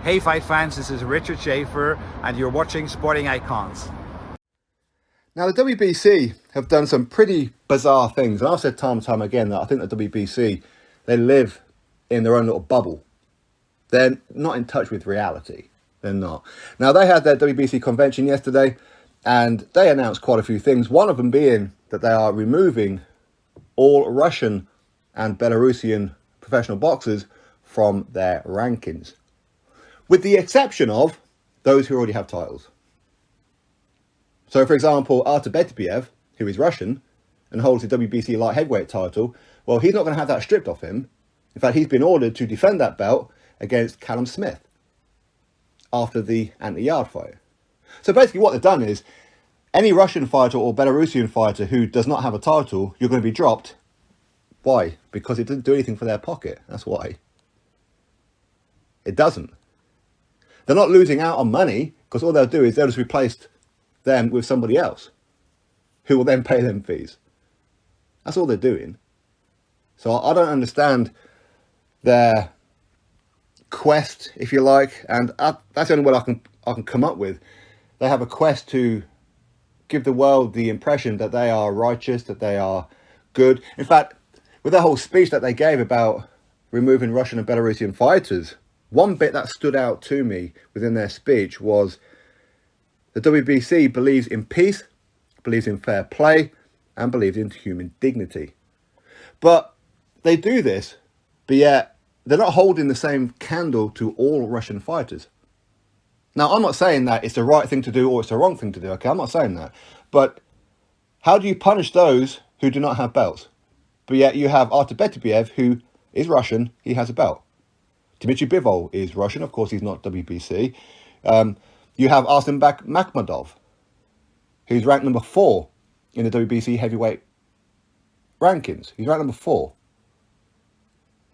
Hey fight fans, this is Richard Schaefer and you're watching Sporting Icons. Now the WBC have done some pretty bizarre things, and I've said time and time again that I think the WBC, they live in their own little bubble. They're not in touch with reality. They're not. Now they had their WBC convention yesterday and they announced quite a few things, one of them being that they are removing all Russian and Belarusian professional boxers from their rankings, with the exception of those who already have titles. So, for example, Artur, who is Russian and holds the WBC light heavyweight title, well, he's not going to have that stripped off him. In fact, he's been ordered to defend that belt against Callum Smith after the anti-Yard fight. So basically what they've done is, any Russian fighter or Belarusian fighter who does not have a title, you're going to be dropped. Why? Because it didn't do anything for their pocket. That's why. It doesn't. They're not losing out on money, because all they'll do is they'll just replace them with somebody else who will then pay them fees. That's all they're doing. So I don't understand their quest, if you like, and that's the only word I can come up with. They have a quest to give the world the impression that they are righteous, that they are good. In fact, with that whole speech that they gave about removing Russian and Belarusian fighters, one bit that stood out to me within their speech was the WBC believes in peace, believes in fair play, and believes in human dignity. But they do this, but yet they're not holding the same candle to all Russian fighters. Now, I'm not saying that it's the right thing to do or it's the wrong thing to do, okay? I'm not saying that. But how do you punish those who do not have belts? But yet you have Artur, who is Russian, he has a belt. Dmitry Bivol is Russian, of course he's not WBC. You have Arsenbek Makhmadov, who's ranked number 4 in the WBC heavyweight rankings. He's ranked number 4.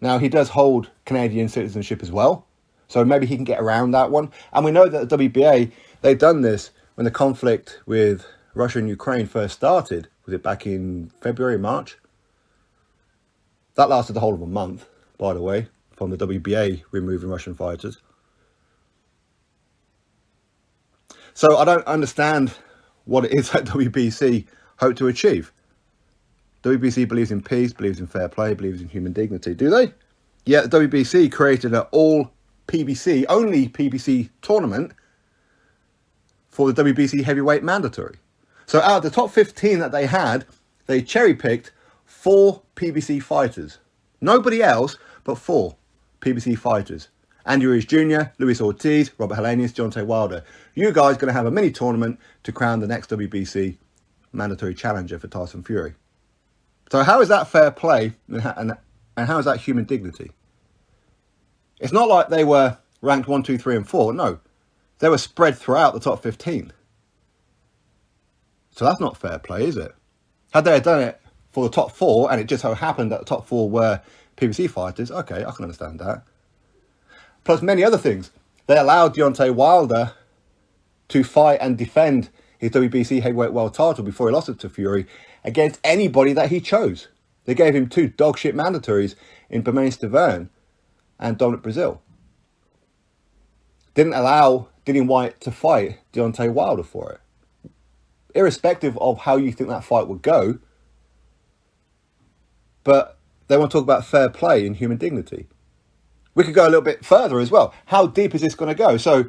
Now, he does hold Canadian citizenship as well, so maybe he can get around that one. And we know that the WBA, they've done this when the conflict with Russia and Ukraine first started. Was it back in February, March? That lasted the whole of a month, by the way, from the WBA removing Russian fighters. So I don't understand what it is that WBC hope to achieve. WBC believes in peace, believes in fair play, believes in human dignity. Do they? Yeah, the WBC created an all PBC, only PBC tournament for the WBC heavyweight mandatory. So out of the top 15 that they had, they cherry-picked 4 PBC fighters. Nobody else but 4 PBC fighters. Andy Ruiz Jr., Luis Ortiz, Robert Helenius, Deontay Wilder. You guys are going to have a mini tournament to crown the next WBC mandatory challenger for Tyson Fury. So how is that fair play and how is that human dignity? It's not like they were ranked 1, 2, 3 and 4. No, they were spread throughout the top 15. So that's not fair play, is it? Had they done it for the top 4 and it just so happened that the top 4 were PBC fighters, okay, I can understand that. Plus many other things. They allowed Deontay Wilder to fight and defend his WBC heavyweight world title before he lost it to Fury against anybody that he chose. They gave him 2 dogshit mandatories in Bermane Stiverne and Dominic Brazil. Didn't allow Dillian Whyte to fight Deontay Wilder for it. Irrespective of how you think that fight would go, but they want to talk about fair play and human dignity. We could go a little bit further as well. How deep is this going to go? So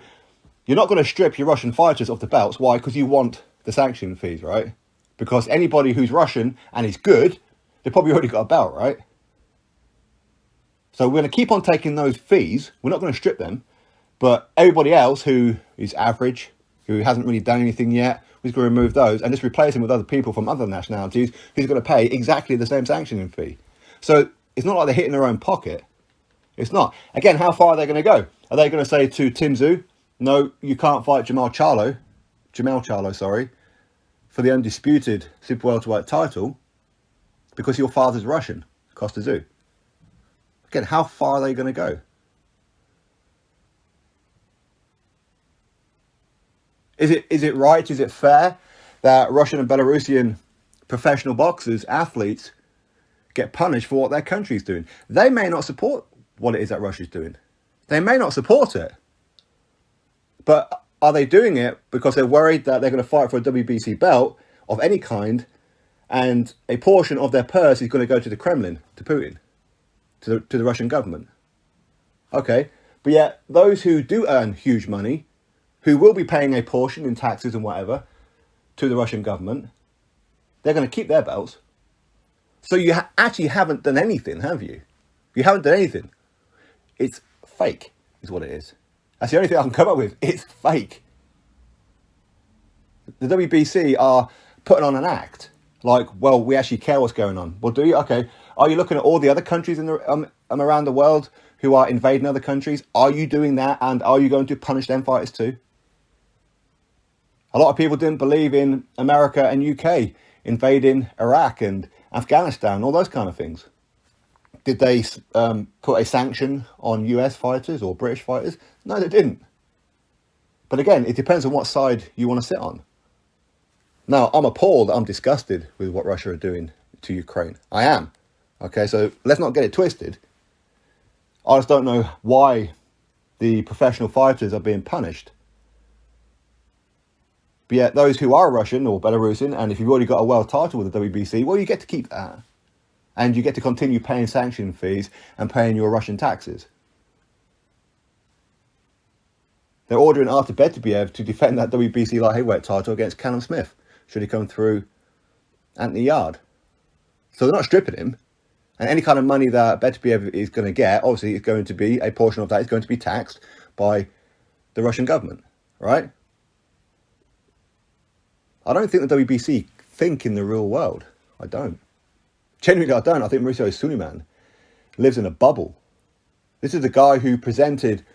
you're not going to strip your Russian fighters off the belts. Why? Because you want the sanction fees, right? Because anybody who's Russian and is good, they've probably already got a belt, right? So we're going to keep on taking those fees. We're not going to strip them. But everybody else who is average, who hasn't really done anything yet, we're going to remove those and just replace them with other people from other nationalities who's going to pay exactly the same sanctioning fee. So it's not like they're hitting their own pocket. It's not. Again, how far are they going to go? Are they going to say to Tim Tszyu, no, you can't fight Jamel Charlo, for the undisputed super welterweight title because your father's Russian, Costa Tszyu? Again, how far are they going to go? Is it right? Is it fair that Russian and Belarusian professional boxers, athletes, get punished for what their country's doing? They may not support what it is that Russia's doing. They may not support it. But are they doing it because they're worried that they're going to fight for a WBC belt of any kind, and a portion of their purse is going to go to the Kremlin, to Putin, to the Russian government? Okay, but yet those who do earn huge money, who will be paying a portion in taxes and whatever to the Russian government, they're going to keep their belts. So you actually haven't done anything, have you? You haven't done anything. It's fake, is what it is. That's the only thing I can come up with. It's fake. The WBC are putting on an act. Like, well, we actually care what's going on. Well, do you? Okay. Are you looking at all the other countries in the around the world who are invading other countries? Are you doing that? And are you going to punish them fighters too? A lot of people didn't believe in America and UK invading Iraq and Afghanistan, all those kind of things. Did they put a sanction on US fighters or British fighters? No, they didn't. But again, it depends on what side you want to sit on. Now, I'm appalled, I'm disgusted with what Russia are doing to Ukraine. I am. Okay, so let's not get it twisted. I just don't know why the professional fighters are being punished. But yet those who are Russian or Belarusian, and if you've already got a world title with the WBC, well, you get to keep that. And you get to continue paying sanction fees and paying your Russian taxes. They're ordering Artur Beterbiev to defend that WBC light heavyweight title against Callum Smith, should he come through Anthony Yard. So they're not stripping him. And any kind of money that Beterbiev is going to get, obviously, is going to be, a portion of that is going to be taxed by the Russian government, right? I don't think the WBC think in the real world. I don't. Genuinely, I don't. I think Mauricio Suleiman lives in a bubble. This is the guy who presented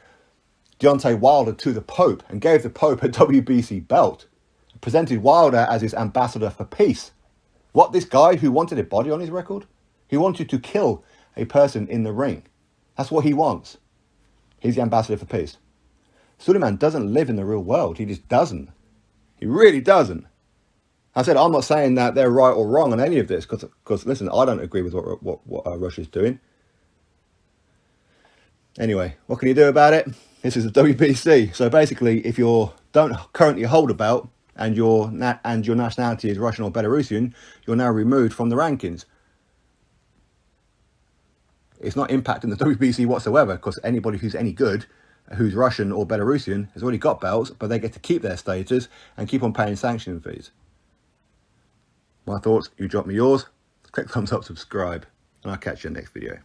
Deontay Wilder to the Pope and gave the Pope a WBC belt. Presented Wilder as his ambassador for peace. What, this guy who wanted a body on his record? He wanted to kill a person in the ring. That's what he wants. He's the ambassador for peace. Suleiman doesn't live in the real world. He just doesn't. He really doesn't. I said, I'm not saying that they're right or wrong on any of this, because listen, I don't agree with what Russia's doing. Anyway, what can you do about it? This is the WBC. So basically, if you don't currently hold a belt and your nationality is Russian or Belarusian, you're now removed from the rankings. It's not impacting the WBC whatsoever, because anybody who's any good, who's Russian or Belarusian, has already got belts, but they get to keep their status and keep on paying sanction fees. My thoughts, you drop me yours, click thumbs up, subscribe, and I'll catch you in the next video.